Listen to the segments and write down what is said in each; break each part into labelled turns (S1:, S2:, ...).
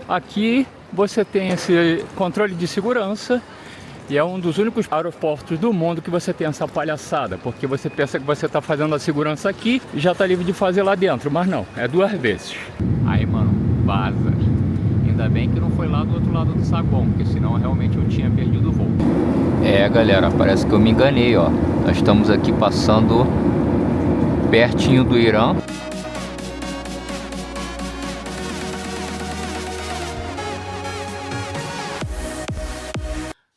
S1: Aqui você tem esse controle de segurança e é um dos únicos aeroportos do mundo que você tem essa palhaçada, porque você pensa que você está fazendo a segurança aqui e já está livre de fazer lá dentro, mas não, é 2 vezes. Aí, mano, vaza. Ainda bem que não foi lá do outro lado do saguão, porque senão realmente eu tinha perdido o voo. É, galera, parece que eu me enganei, ó. Nós estamos aqui passando pertinho do Irã.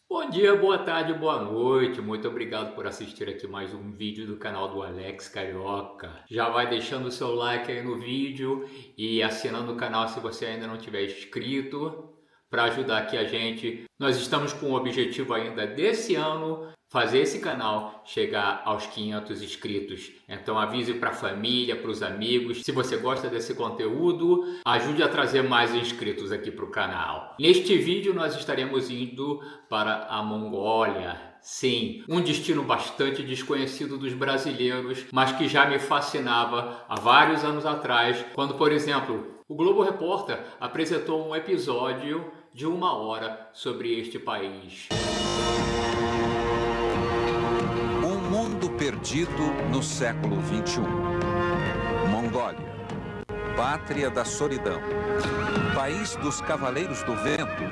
S1: Bom dia, boa tarde, boa noite, muito obrigado por assistir aqui mais um vídeo do canal do Alex Carioca. Já vai deixando o seu like aí no vídeo e assinando o canal se você ainda não tiver inscrito, para ajudar aqui a gente. Nós estamos com o objetivo ainda desse ano, fazer esse canal chegar aos 500 inscritos. Então avise para a família, para os amigos. Se você gosta desse conteúdo, ajude a trazer mais inscritos aqui para o canal. Neste vídeo nós estaremos indo para a Mongólia. Sim, um destino bastante desconhecido dos brasileiros, mas que já me fascinava há vários anos atrás, quando, por exemplo, o Globo Repórter apresentou um episódio de 1 hora sobre este país.
S2: Um mundo perdido no século XXI. Mongólia, pátria da solidão, país dos cavaleiros do vento.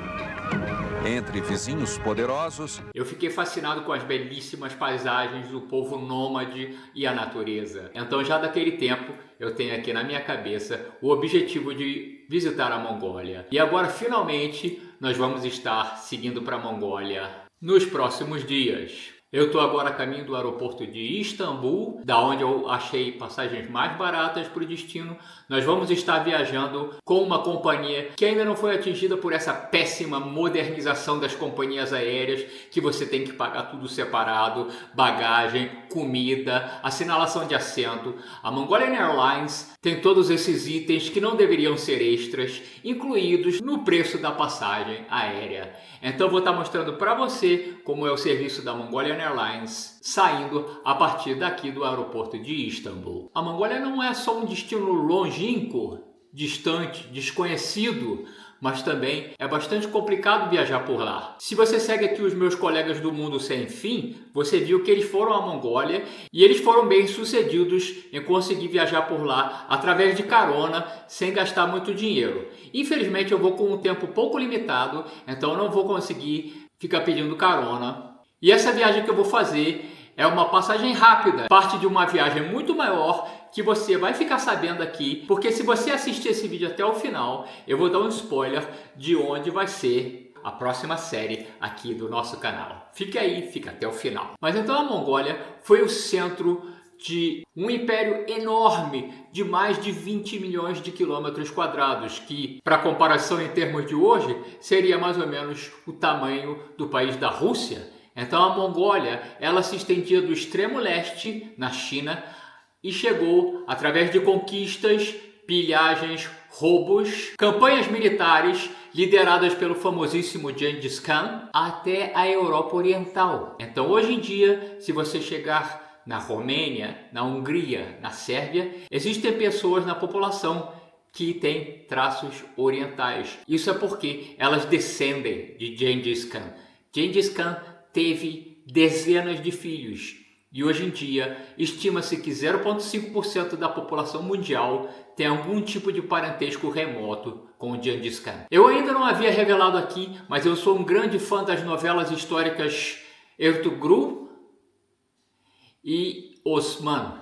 S2: Entre vizinhos poderosos.
S1: Eu fiquei fascinado com as belíssimas paisagens do povo nômade e a natureza. Então já daquele tempo eu tenho aqui na minha cabeça o objetivo de visitar a Mongólia. E agora finalmente nós vamos estar seguindo para a Mongólia nos próximos dias. Eu estou agora a caminho do aeroporto de Istambul, da onde eu achei passagens mais baratas para o destino. Nós vamos estar viajando com uma companhia que ainda não foi atingida por essa péssima modernização das companhias aéreas, que você tem que pagar tudo separado, bagagem, comida, assinalação de assento. A Mongolian Airlines tem todos esses itens que não deveriam ser extras, incluídos no preço da passagem aérea. Então eu vou estar mostrando para você como é o serviço da Mongolian Airlines saindo a partir daqui do aeroporto de Istambul. A Mongólia não é só um destino longínquo, distante, desconhecido, mas também é bastante complicado viajar por lá. Se você segue aqui os meus colegas do Mundo Sem Fim, você viu que eles foram à Mongólia e eles foram bem sucedidos em conseguir viajar por lá através de carona, sem gastar muito dinheiro. Infelizmente eu vou com um tempo pouco limitado, então eu não vou conseguir ficar pedindo carona. E essa viagem que eu vou fazer é uma passagem rápida, parte de uma viagem muito maior que você vai ficar sabendo aqui, porque se você assistir esse vídeo até o final, eu vou dar um spoiler de onde vai ser a próxima série aqui do nosso canal. Fique aí, fica até o final. Mas então a Mongólia foi o centro de um império enorme de mais de 20 milhões de quilômetros quadrados, que, para comparação em termos de hoje, seria mais ou menos o tamanho do país da Rússia. Então a Mongólia, ela se estendia do extremo leste, na China, e chegou através de conquistas, pilhagens, roubos, campanhas militares lideradas pelo famosíssimo Gengis Khan, até a Europa Oriental. Então hoje em dia, se você chegar na Romênia, na Hungria, na Sérvia, existem pessoas na população que têm traços orientais. Isso é porque elas descendem de Gengis Khan. Gengis Khan teve dezenas de filhos e hoje em dia estima-se que 0,5% da população mundial tem algum tipo de parentesco remoto com o Gengis Khan. Eu ainda não havia revelado aqui, mas eu sou um grande fã das novelas históricas Ertugrul e Osman.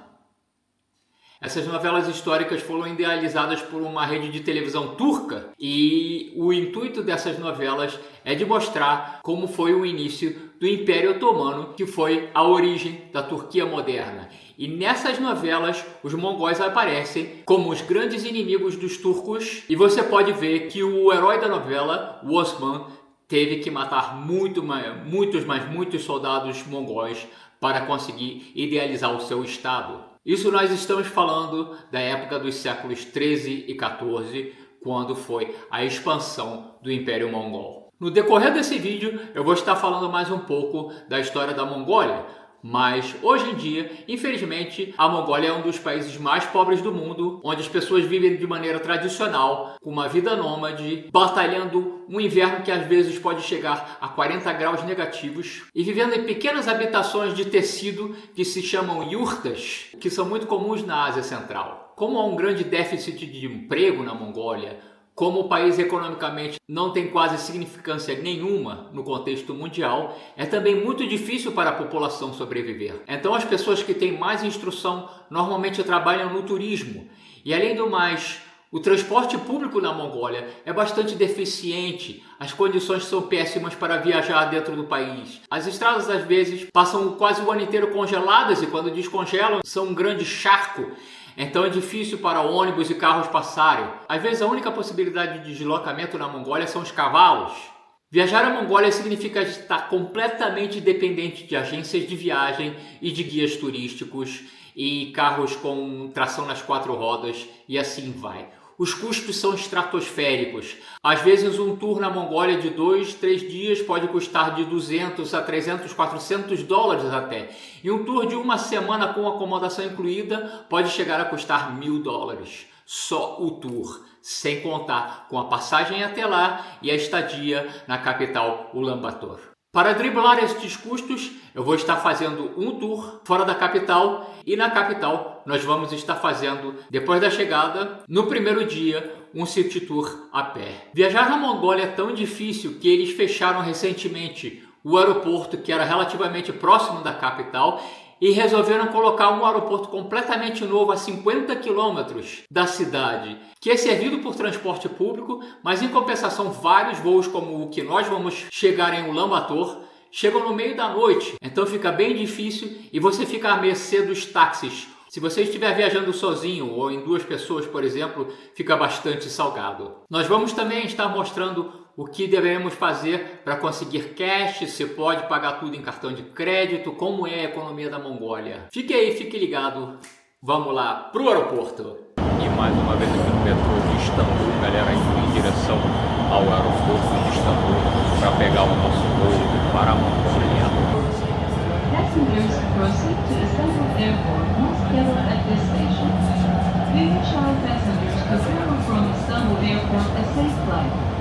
S1: Essas novelas históricas foram idealizadas por uma rede de televisão turca e o intuito dessas novelas é de mostrar como foi o início do Império Otomano, que foi a origem da Turquia moderna. E nessas novelas, os mongóis aparecem como os grandes inimigos dos turcos e você pode ver que o herói da novela, o Osman, teve que matar muitos soldados mongóis para conseguir idealizar o seu estado. Isso nós estamos falando da época dos séculos 13 e 14, quando foi a expansão do Império Mongol. No decorrer desse vídeo, eu vou estar falando mais um pouco da história da Mongólia, Mas hoje em dia, infelizmente, a Mongólia é um dos países mais pobres do mundo, onde as pessoas vivem de maneira tradicional, com uma vida nômade, batalhando um inverno que às vezes pode chegar a 40 graus negativos e vivendo em pequenas habitações de tecido que se chamam yurtas, que são muito comuns na Ásia Central. Como há um grande déficit de emprego na Mongólia, como o país economicamente não tem quase significância nenhuma no contexto mundial, é também muito difícil para a população sobreviver. Então as pessoas que têm mais instrução normalmente trabalham no turismo. E além do mais, o transporte público na Mongólia é bastante deficiente, as condições são péssimas para viajar dentro do país. As estradas às vezes passam quase o ano inteiro congeladas e quando descongelam são um grande charco. Então é difícil para ônibus e carros passarem. Às vezes a única possibilidade de deslocamento na Mongólia são os cavalos. Viajar à Mongólia significa estar completamente dependente de agências de viagem e de guias turísticos e carros com tração nas 4 rodas e assim vai. Os custos são estratosféricos. Às vezes um tour na Mongólia de 2, 3 dias pode custar de 200 a 300, 400 dólares até. E um tour de uma semana com acomodação incluída pode chegar a custar 1.000 dólares. Só o tour, sem contar com a passagem até lá e a estadia na capital Ulaanbaatar. Para driblar estes custos, eu vou estar fazendo um tour fora da capital e na capital nós vamos estar fazendo, depois da chegada, no primeiro dia, um city tour a pé. Viajar na Mongólia é tão difícil que eles fecharam recentemente o aeroporto que era relativamente próximo da capital e resolveram colocar um aeroporto completamente novo a 50 quilômetros da cidade, que é servido por transporte público, mas em compensação vários voos como o que nós vamos chegar em Ulaanbaatar chegam no meio da noite, então fica bem difícil e você fica à mercê dos táxis. Se você estiver viajando sozinho ou em 2 pessoas, por exemplo, fica bastante salgado. Nós vamos também estar mostrando o que devemos fazer para conseguir cash, se pode pagar tudo em cartão de crédito, como é a economia da Mongólia. Fique aí, fique ligado. Vamos lá pro aeroporto. E mais uma vez aqui no metrô de Istambul, galera, indo em direção ao aeroporto de Istambul para pegar o nosso voo para a Mongólia.
S3: Passengers proceed to Istanbul Airport must gather at this station. We wish our passengers to travel from Istanbul Airport a safe flight.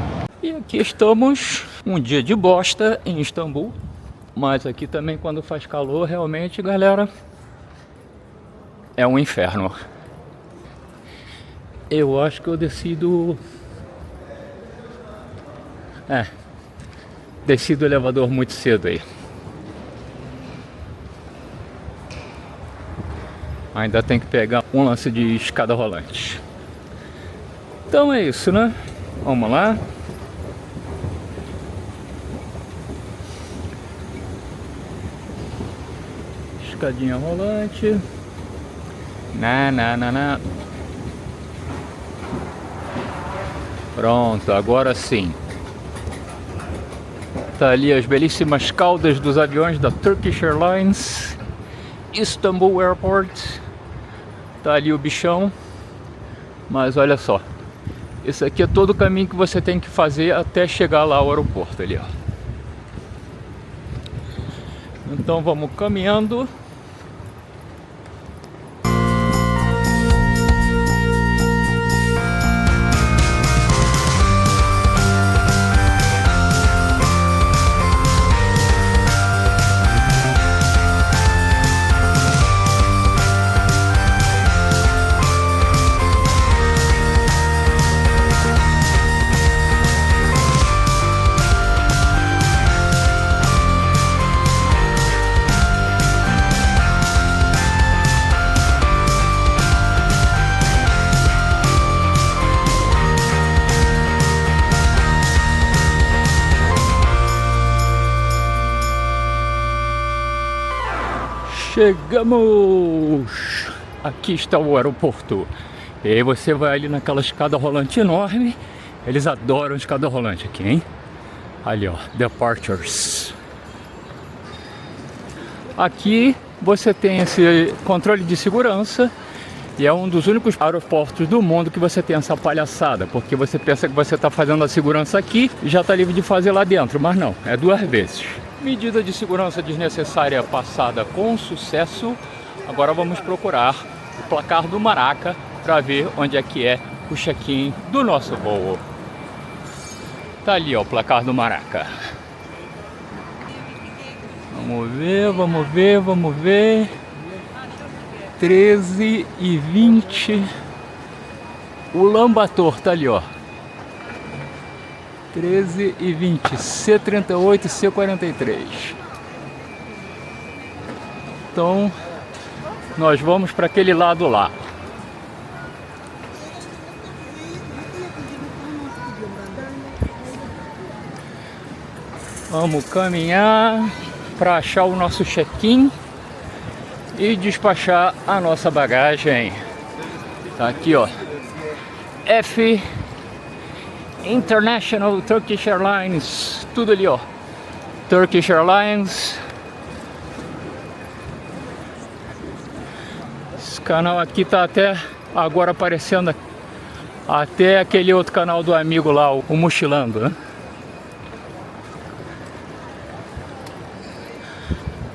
S1: E aqui estamos, um dia de bosta em Istambul, mas aqui também quando faz calor, realmente, galera, é um inferno. Eu acho que eu decido... desci do elevador muito cedo aí. Ainda tem que pegar um lance de escada rolante. Então é isso, né? Vamos lá. Escadinha rolante. Pronto, agora sim. Tá ali as belíssimas caudas dos aviões da Turkish Airlines, Istanbul Airport. Tá ali o bichão. Mas olha só, esse aqui é todo o caminho que você tem que fazer até chegar lá ao aeroporto ali, ó. Então vamos caminhando. Chegamos! Aqui está o aeroporto. E aí você vai ali naquela escada rolante enorme. Eles adoram escada rolante aqui, hein? Ali, ó, Departures. Aqui você tem esse controle de segurança. E é um dos únicos aeroportos do mundo que você tem essa palhaçada. Porque você pensa que você está fazendo a segurança aqui e já está livre de fazer lá dentro. Mas não, é 2 vezes. Medida de segurança desnecessária passada com sucesso. Agora vamos procurar o placar do Maraca para ver onde é que é o check-in do nosso voo. Tá ali, ó, o placar do Maraca. Vamos ver, vamos ver, vamos ver. 13h20. O Lambator tá ali, ó. 13h20, C38, C43. Então, nós vamos para aquele lado lá. Vamos caminhar para achar o nosso check-in e despachar a nossa bagagem. Tá aqui, ó. F International Turkish Airlines, tudo ali, ó. Turkish Airlines. Esse canal aqui tá até agora aparecendo até aquele outro canal do amigo lá, o Mochilando, né?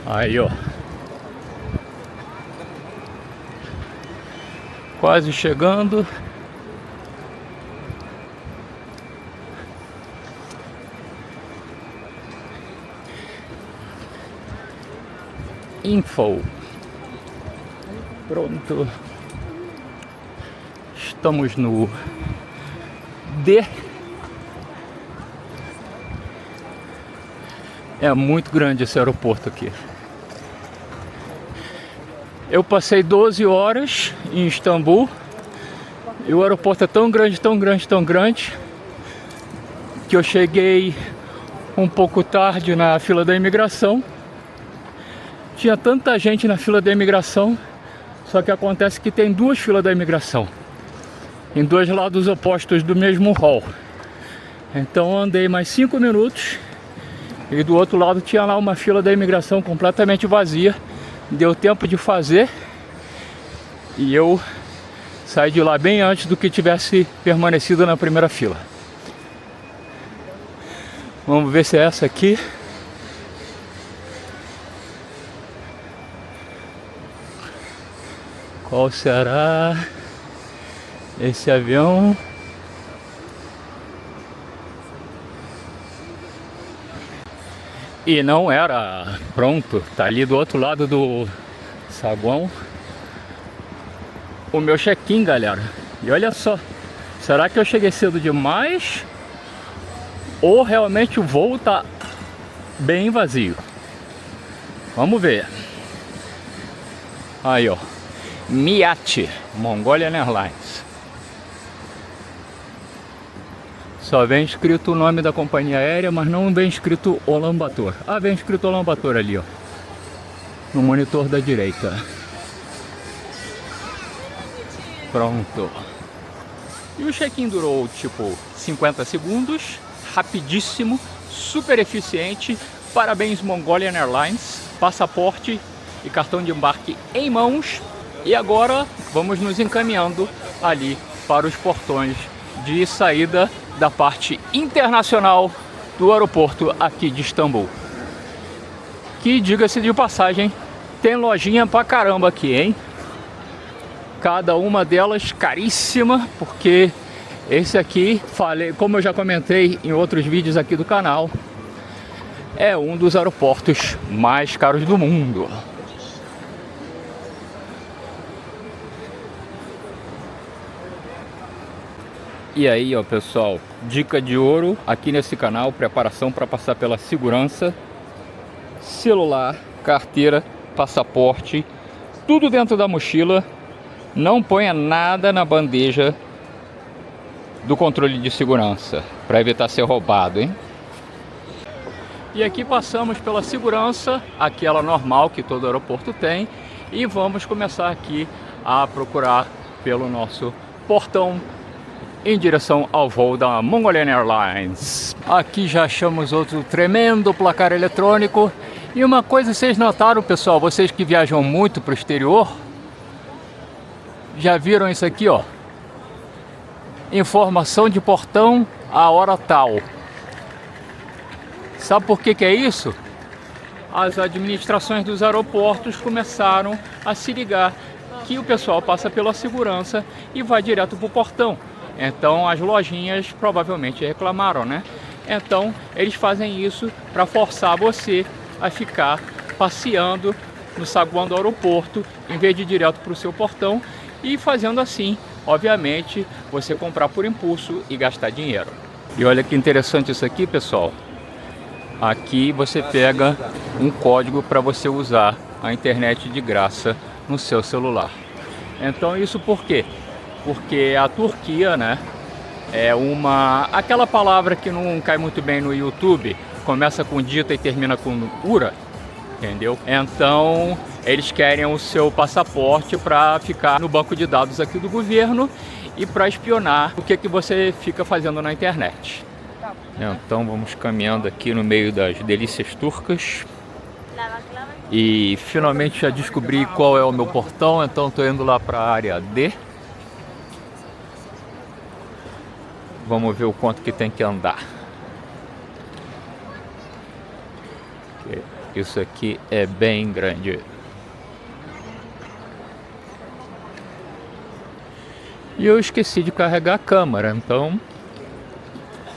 S1: Aí, ó. Quase chegando. Info. Pronto. Estamos no D. É muito grande esse aeroporto aqui. Eu passei 12 horas em Istambul e o aeroporto é tão grande, tão grande, tão grande que eu cheguei um pouco tarde na fila da imigração. Tinha tanta gente na fila da imigração, só que acontece que tem duas filas da imigração em dois lados opostos do mesmo hall. Então andei mais 5 minutos e do outro lado tinha lá uma fila da imigração completamente vazia. Deu tempo de fazer e eu saí de lá bem antes do que tivesse permanecido na primeira fila. Vamos ver se é essa aqui. Qual será esse avião? E não era. Pronto, tá ali do outro lado do saguão o meu check-in, galera. E olha só, será que eu cheguei cedo demais? Ou realmente o voo tá bem vazio? Vamos ver. Aí, ó. MIAT, Mongolian Airlines. Só vem escrito o nome da companhia aérea, mas não vem escrito Ulaanbaatar. Ah, vem escrito Ulaanbaatar ali, ó. No monitor da direita. Pronto. E o check-in durou tipo 50 segundos. Rapidíssimo, super eficiente. Parabéns, Mongolian Airlines. Passaporte e cartão de embarque em mãos. E agora vamos nos encaminhando ali para os portões de saída da parte internacional do aeroporto aqui de Istambul. Que, diga-se de passagem, tem lojinha pra caramba aqui, hein? Cada uma delas caríssima, porque esse aqui, como eu já comentei em outros vídeos aqui do canal, é um dos aeroportos mais caros do mundo. E aí, ó, pessoal, dica de ouro aqui nesse canal: preparação para passar pela segurança. Celular, carteira, passaporte, tudo dentro da mochila. Não ponha nada na bandeja do controle de segurança, para evitar ser roubado, hein? E aqui passamos pela segurança, aquela normal que todo aeroporto tem, e vamos começar aqui a procurar pelo nosso portão em direção ao voo da Mongolian Airlines. Aqui já achamos outro tremendo placar eletrônico. E uma coisa vocês notaram, pessoal, vocês que viajam muito para o exterior, já viram isso aqui, ó? Informação de portão a hora tal. Sabe por que que é isso? as administrações dos aeroportos começaram a se ligar que o pessoal passa pela segurança e vai direto para o portão. Então as lojinhas provavelmente reclamaram, né? Então eles fazem isso para forçar você a ficar passeando no saguão do aeroporto em vez de ir direto para o seu portão, e fazendo assim, obviamente, você comprar por impulso e gastar dinheiro. E olha que interessante isso aqui, pessoal. Aqui você pega um código para você usar a internet de graça no seu celular. Então isso por quê? Porque a Turquia, né, é aquela palavra que não cai muito bem no YouTube, começa com dita e termina com ura, entendeu? Então eles querem o seu passaporte para ficar no banco de dados aqui do governo e para espionar o que você fica fazendo na internet. Então vamos caminhando aqui no meio das delícias turcas. E finalmente já descobri qual é o meu portão, então estou indo lá para a área D. Vamos ver o quanto que tem que andar. Isso aqui é bem grande. E eu esqueci de carregar a câmera, então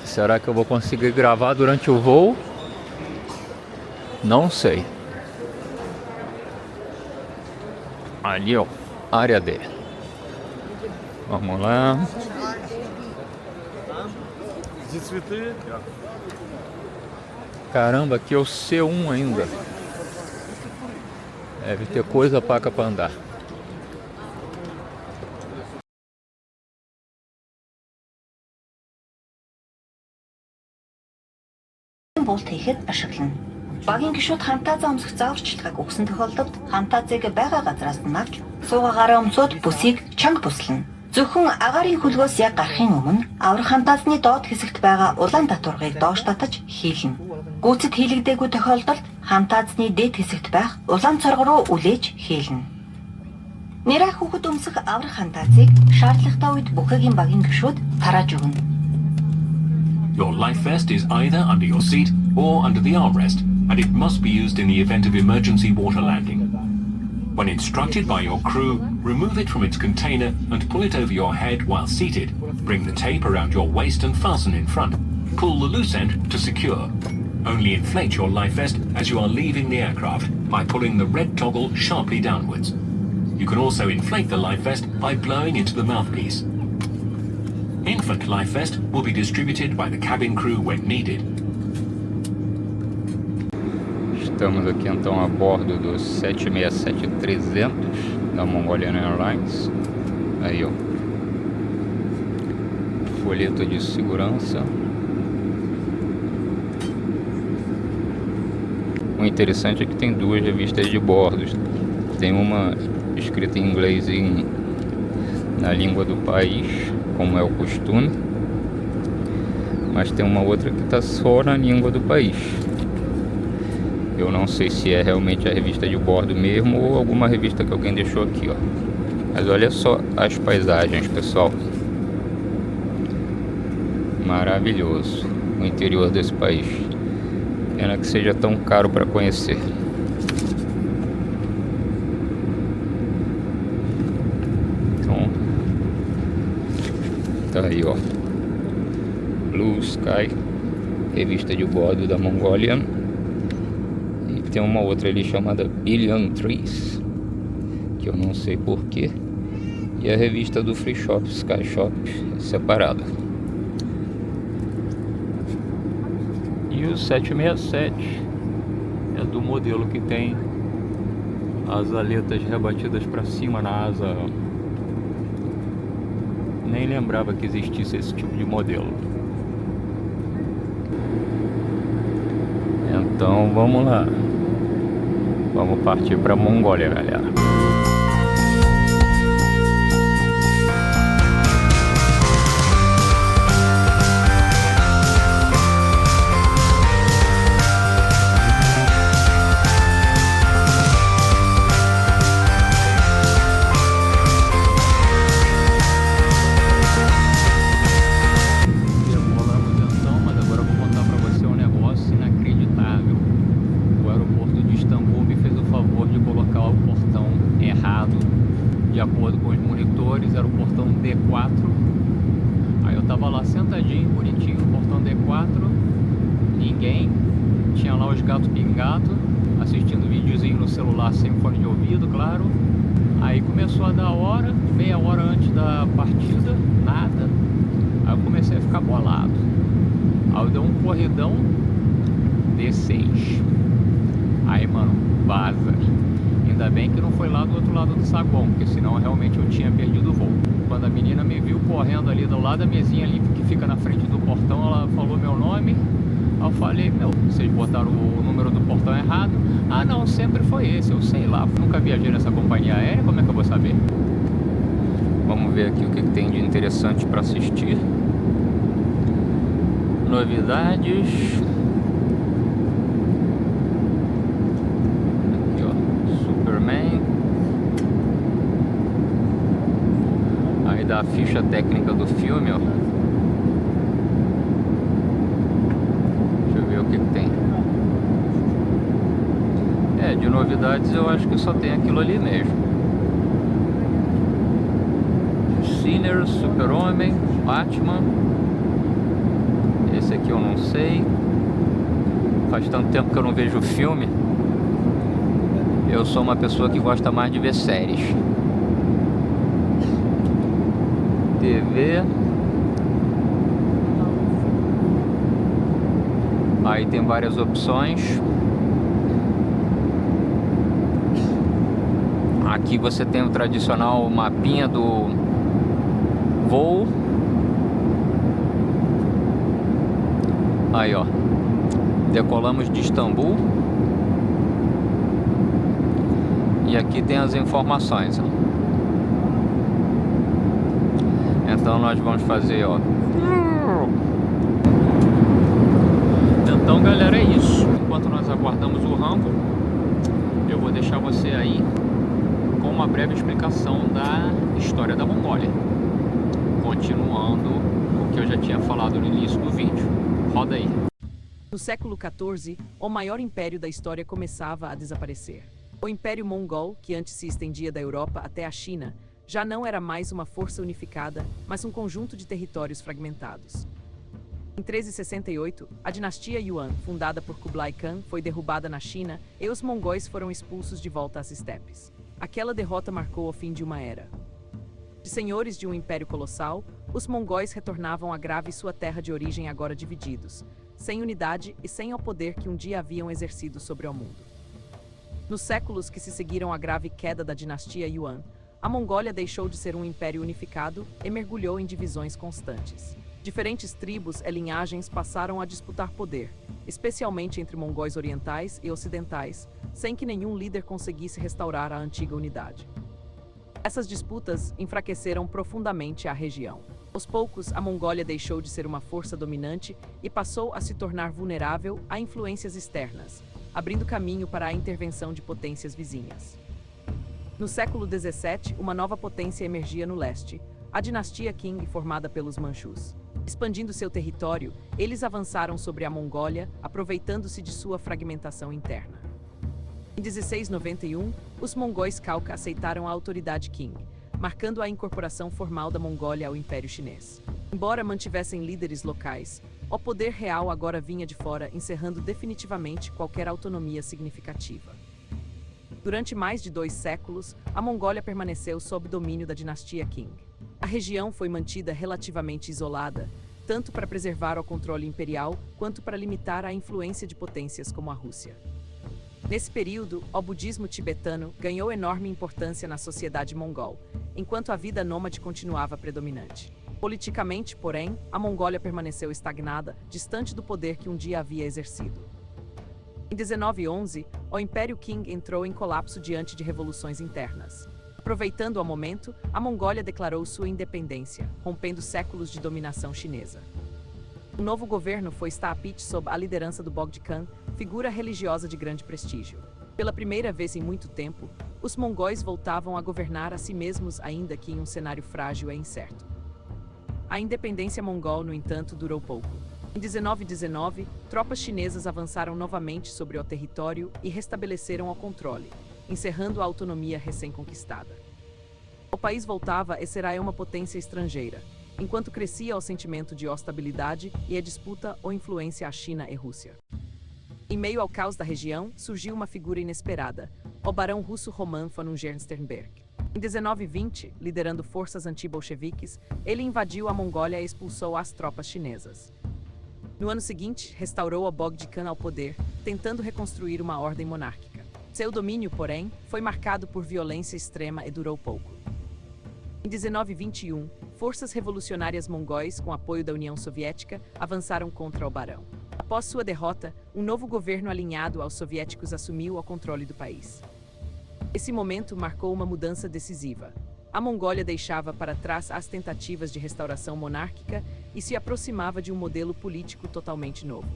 S1: será que eu vou conseguir gravar durante o voo? Não sei. Ali, ó, área D. Vamos lá. Caramba, aqui é o C1 ainda. Deve ter coisa paca para andar.
S4: Булт хийхэд ашиглана. Багийн гишүүд хантаазаа өмсөх зааварчилгааг өгсөн тохиолдолд хантаазыг байгаа газраас нь авч суугаагаараа өмсөд бүсийг чанга буслана. Зөвхөн агаарын хөлгөөс яг гарахын өмнө аврах хантаазны доод хэсэгт байгаа улаан татваргыг доош татаж хийлнэ. Гүйцэд хийлэгдээгүй тохиолдолд хантаазны дээд хэсэгт байх улаан цорго руу үлээж хийлнэ. Нэрээ хүүхэд өмсөх аврах хантаазыг шаардлагатай үед бүхэгийн багийн гишүүд тарааж өгнө.
S5: Your life vest is either under your seat or under the armrest, and it must be used in the event of emergency water landing. When instructed by your crew, remove it from its container and pull it over your head while seated. Bring the tape around your waist and fasten in front. Pull the loose end to secure. Only inflate your life vest as you are leaving the aircraft by pulling the red toggle sharply downwards. You can also inflate the life vest by blowing into the mouthpiece. Infant life vest will be distributed by the cabin crew when needed.
S1: Estamos aqui então a bordo do 767-300 da Mongolian Airlines. Aí, ó, folheto de segurança. O interessante é que tem duas revistas de bordo. Tem uma escrita em inglês na língua do país, como é o costume, mas tem uma outra que está só na língua do país. Eu não sei se é realmente a revista de bordo mesmo ou alguma revista que alguém deixou aqui, ó. Mas olha só as paisagens, pessoal. Maravilhoso o interior desse país. Pena que seja tão caro para conhecer. Então, tá aí, ó, Blue Sky, revista de bordo da Mongolian. E tem uma outra ali chamada Billion Trees, que eu não sei porquê. E a revista do Free Shop, Sky Shop, separada. E o 767 é do modelo que tem as aletas rebatidas para cima na asa. Nem lembrava que existisse esse tipo de modelo. Então vamos lá. Vamos partir para a Mongólia, galera. voz gato pingado, assistindo videozinho no celular sem fone de ouvido, claro. Aí começou a dar hora, meia hora antes da partida, nada. Aí eu comecei a ficar bolado. Aí eu dei um corridão D6. Aí, mano, vaza. Ainda bem que não foi lá do outro lado do saguão, porque senão realmente eu tinha perdido o voo. Quando a menina me viu correndo ali do lado da mesinha ali que fica na frente do portão, ela falou meu nome. Aí eu falei, meu, vocês botaram o número do portão errado. Ah não, sempre foi esse, eu sei lá, nunca viajei nessa companhia aérea, como é que eu vou saber? Vamos ver aqui o que tem de interessante para assistir. Novidades. Aqui ó, Superman. Aí dá a ficha técnica do filme, ó. O que tem. De novidades eu acho que só tem aquilo ali mesmo. Sinner, Super-Homem, Batman. Esse aqui eu não sei. Faz tanto tempo que eu não vejo filme. Eu sou uma pessoa que gosta mais de ver séries. TV. Aí tem várias opções. Aqui você tem o tradicional mapinha do voo. Aí ó, decolamos de Istambul. E aqui tem as informações, ó. Então nós vamos fazer, ó. Então galera, é isso. Enquanto nós aguardamos o Rambo, eu vou deixar você aí com uma breve explicação da história da Mongólia, continuando o que eu já tinha falado no início do vídeo. Roda aí.
S6: No século XIV, o maior império da história começava a desaparecer. O Império Mongol, que antes se estendia da Europa até a China, já não era mais uma força unificada, mas um conjunto de territórios fragmentados. Em 1368, a dinastia Yuan, fundada por Kublai Khan, foi derrubada na China e os mongóis foram expulsos de volta às estepes. Aquela derrota marcou o fim de uma era. De senhores de um império colossal, os mongóis retornavam a Grave sua terra de origem agora divididos, sem unidade e sem o poder que um dia haviam exercido sobre o mundo. Nos séculos que se seguiram à grave queda da dinastia Yuan, a Mongólia deixou de ser um império unificado e mergulhou em divisões constantes. Diferentes tribos e linhagens passaram a disputar poder, especialmente entre mongóis orientais e ocidentais, sem que nenhum líder conseguisse restaurar a antiga unidade. Essas disputas enfraqueceram profundamente a região. Aos poucos, a Mongólia deixou de ser uma força dominante e passou a se tornar vulnerável a influências externas, abrindo caminho para a intervenção de potências vizinhas. No século XVII, uma nova potência emergia no leste, a dinastia Qing, formada pelos Manchus. Expandindo seu território, eles avançaram sobre a Mongólia, aproveitando-se de sua fragmentação interna. Em 1691, os mongóis Khalkha aceitaram a autoridade Qing, marcando a incorporação formal da Mongólia ao Império Chinês. Embora mantivessem líderes locais, o poder real agora vinha de fora, encerrando definitivamente qualquer autonomia significativa. Durante mais de 2 séculos, a Mongólia permaneceu sob domínio da dinastia Qing. A região foi mantida relativamente isolada, tanto para preservar o controle imperial, quanto para limitar a influência de potências como a Rússia. Nesse período, o budismo tibetano ganhou enorme importância na sociedade mongol, enquanto a vida nômade continuava predominante. Politicamente, porém, a Mongólia permaneceu estagnada, distante do poder que um dia havia exercido. Em 1911, o Império Qing entrou em colapso diante de revoluções internas. Aproveitando o momento, a Mongólia declarou sua independência, rompendo séculos de dominação chinesa. O novo governo foi estabelecido sob a liderança do Bogd Khan, figura religiosa de grande prestígio. Pela primeira vez em muito tempo, os mongóis voltavam a governar a si mesmos, ainda que em um cenário frágil e incerto. A independência mongol, no entanto, durou pouco. Em 1919, tropas chinesas avançaram novamente sobre o território e restabeleceram o controle, encerrando a autonomia recém-conquistada. O país voltava a ser uma potência estrangeira, enquanto crescia o sentimento de instabilidade e a disputa ou influência à China e Rússia. Em meio ao caos da região, surgiu uma figura inesperada, o barão russo Roman von Ungern-Sternberg. Em 1920, liderando forças anti-bolcheviques, ele invadiu a Mongólia e expulsou as tropas chinesas. No ano seguinte, restaurou Obog Khan ao poder, tentando reconstruir uma ordem monárquica. Seu domínio, porém, foi marcado por violência extrema e durou pouco. Em 1921, forças revolucionárias mongóis, com apoio da União Soviética, avançaram contra o barão. Após sua derrota, um novo governo alinhado aos soviéticos assumiu o controle do país. Esse momento marcou uma mudança decisiva. A Mongólia deixava para trás as tentativas de restauração monárquica e se aproximava de um modelo político totalmente novo.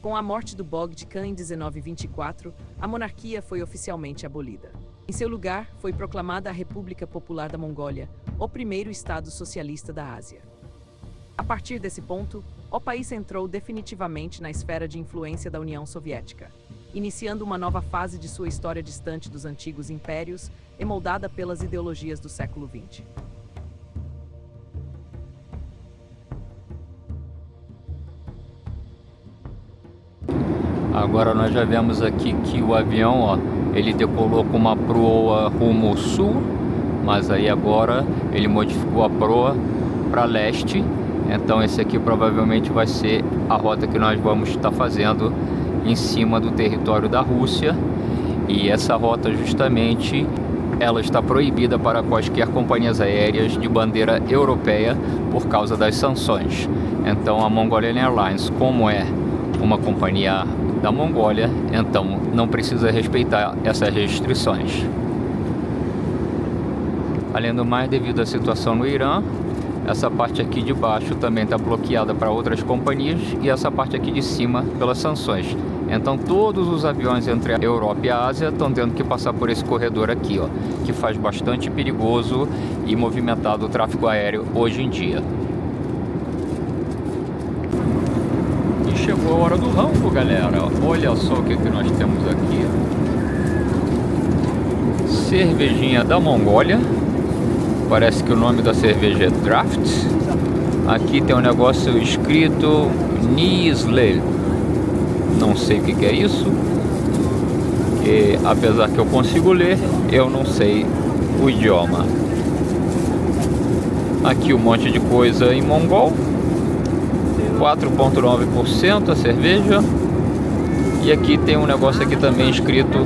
S6: Com a morte do Bogd Khan em 1924, a monarquia foi oficialmente abolida. Em seu lugar, foi proclamada a República Popular da Mongólia, o primeiro Estado socialista da Ásia. A partir desse ponto, o país entrou definitivamente na esfera de influência da União Soviética, iniciando uma nova fase de sua história distante dos antigos impérios e moldada pelas ideologias do século XX.
S1: Agora nós já vemos aqui que o avião, ó, ele decolou com uma proa rumo sul, mas aí agora ele modificou a proa para leste. Então esse aqui provavelmente vai ser a rota que nós vamos estar fazendo em cima do território da Rússia. E essa rota justamente ela está proibida para quaisquer companhias aéreas de bandeira europeia por causa das sanções. Então a Mongolian Airlines, como é uma companhia da Mongólia, então não precisa respeitar essas restrições. Além do mais, devido à situação no Irã, essa parte aqui de baixo também está bloqueada para outras companhias e essa parte aqui de cima pelas sanções. Então todos os aviões entre a Europa e a Ásia estão tendo que passar por esse corredor aqui, ó, que faz bastante perigoso e movimentado o tráfego aéreo hoje em dia. E chegou a hora do rango, galera. Olha só o que nós temos aqui. Cervejinha da Mongólia. Parece que o nome da cerveja é Draft. Aqui tem um negócio escrito Nislel. Não sei o que é isso. E, apesar que eu consigo ler, eu não sei o idioma. Aqui um monte de coisa em mongol. 4,9% a cerveja. E aqui tem um negócio aqui também escrito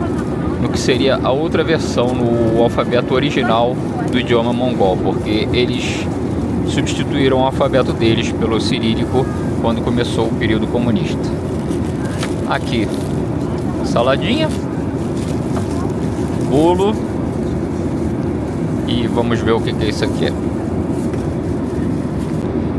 S1: no que seria a outra versão no alfabeto original do idioma mongol, porque eles substituíram o alfabeto deles pelo cirílico quando começou o período comunista. Aqui, saladinha, bolo e vamos ver o que é isso aqui.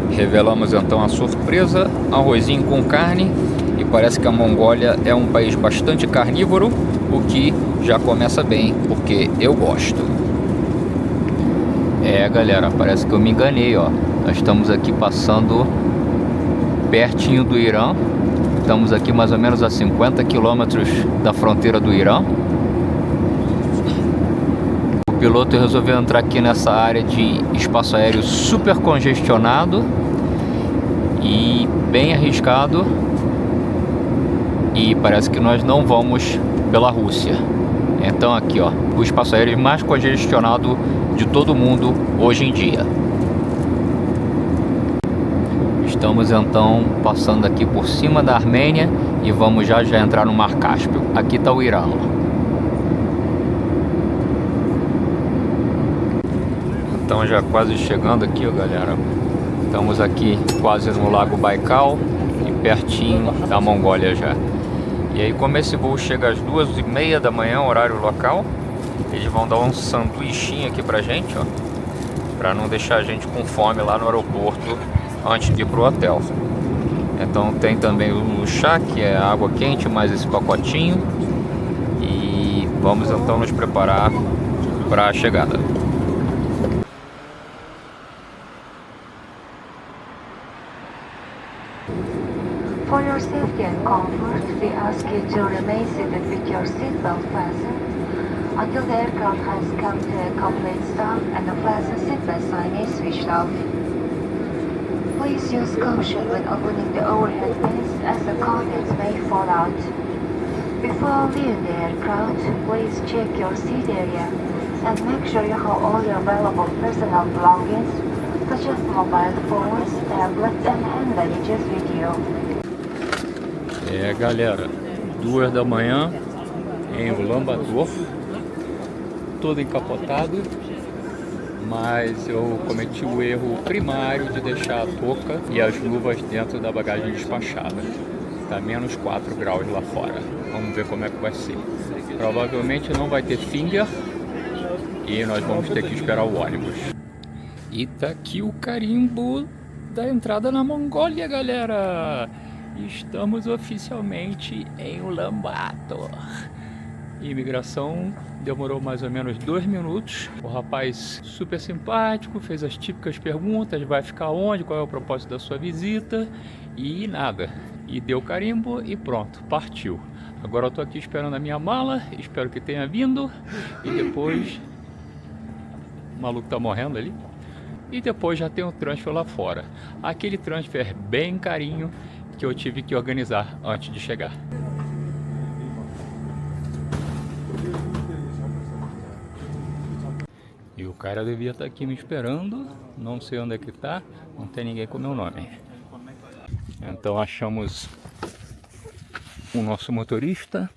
S1: Revelamos então a surpresa, arrozinho com carne, e parece que a Mongólia é um país bastante carnívoro, o que já começa bem, porque eu gosto. É, galera, parece que eu me enganei, ó. Nós estamos aqui passando pertinho do Irã. Estamos aqui mais ou menos a 50 quilômetros da fronteira do Irã. O piloto resolveu entrar aqui nessa área de espaço aéreo super congestionado e bem arriscado. E parece que nós não vamos pela Rússia. Então aqui, ó, o espaço aéreo mais congestionado de todo mundo hoje em dia. Estamos então passando aqui por cima da Armênia e vamos já entrar no Mar Cáspio. Aqui está o Irã. Então já quase chegando aqui, ó, galera. Estamos aqui quase no Lago Baikal e pertinho da Mongólia já. E aí, como esse voo chega às 2h30 da manhã, horário local, eles vão dar um sanduichinho aqui pra gente, ó, pra não deixar a gente com fome lá no aeroporto antes de ir pro hotel. Então tem também o chá, que é água quente, mais esse pacotinho. E vamos então nos preparar para a chegada.
S4: For your safety and comfort, we ask you to remain seated with your seatbelt fastened until the aircraft has come to a complete stop and the fasten seatbelt sign is switched off.
S7: Please use caution when opening the overhead bins as the contents may fall out. Before leaving the aircraft, please check your seat area and make sure you have all your valuable personal belongings, such as mobile phones, tablets, and hand luggages with you.
S1: Galera, 2 da manhã em Ulaanbaatar, todo encapotado, mas eu cometi o erro primário de deixar a touca e as luvas dentro da bagagem despachada. Tá menos 4 graus lá fora. Vamos ver como é que vai ser. Provavelmente não vai ter finger e nós vamos ter que esperar o ônibus. E tá aqui o carimbo da entrada na Mongólia, galera. Estamos oficialmente em Ulaanbaatar. Imigração demorou mais ou menos 2 minutos. O rapaz super simpático, fez as típicas perguntas: vai ficar onde, qual é o propósito da sua visita, e nada. E deu carimbo e pronto, partiu. Agora eu tô aqui esperando a minha mala, espero que tenha vindo. E depois... o maluco tá morrendo ali. E depois já tem um transfer lá fora. Aquele transfer bem carinho que eu tive que organizar antes de chegar. E o cara devia estar aqui me esperando. Não sei onde é que tá. Não tem ninguém com meu nome. Então achamos o nosso motorista.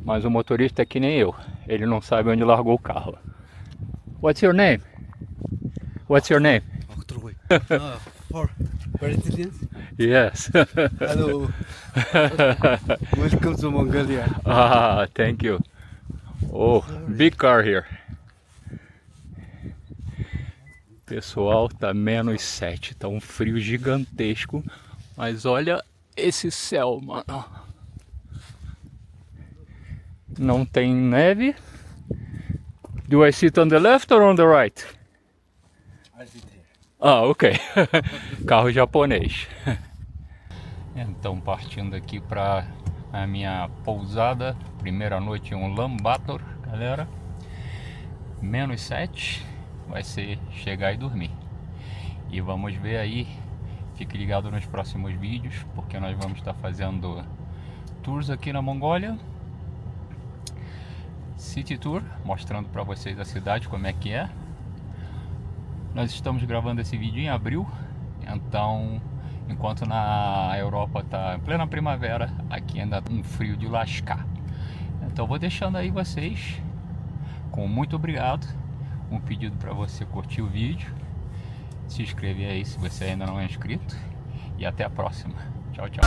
S1: Mas o motorista é que nem eu. Ele não sabe onde largou o carro. What's your name? What's your name? Yes.
S8: Hello. Welcome to Mongolia.
S1: Thank you. Oh, big car here. Pessoal, tá menos 7, tá um frio gigantesco, mas olha esse céu, mano. Não tem neve. Do I sit on the left or on the right?
S8: I sit here.
S1: Ok. Carro japonês. Então, partindo aqui para a minha pousada, primeira noite em Ulaanbaatar, galera. Menos 7, vai ser chegar e dormir. E vamos ver aí, fique ligado nos próximos vídeos, porque nós vamos estar fazendo tours aqui na Mongólia. City Tour, mostrando para vocês a cidade, como é que é. Nós estamos gravando esse vídeo em abril, então enquanto na Europa está em plena primavera, aqui ainda um frio de lascar. Então vou deixando aí vocês com muito obrigado, um pedido para você curtir o vídeo, se inscrever aí se você ainda não é inscrito, e até a próxima. Tchau, tchau.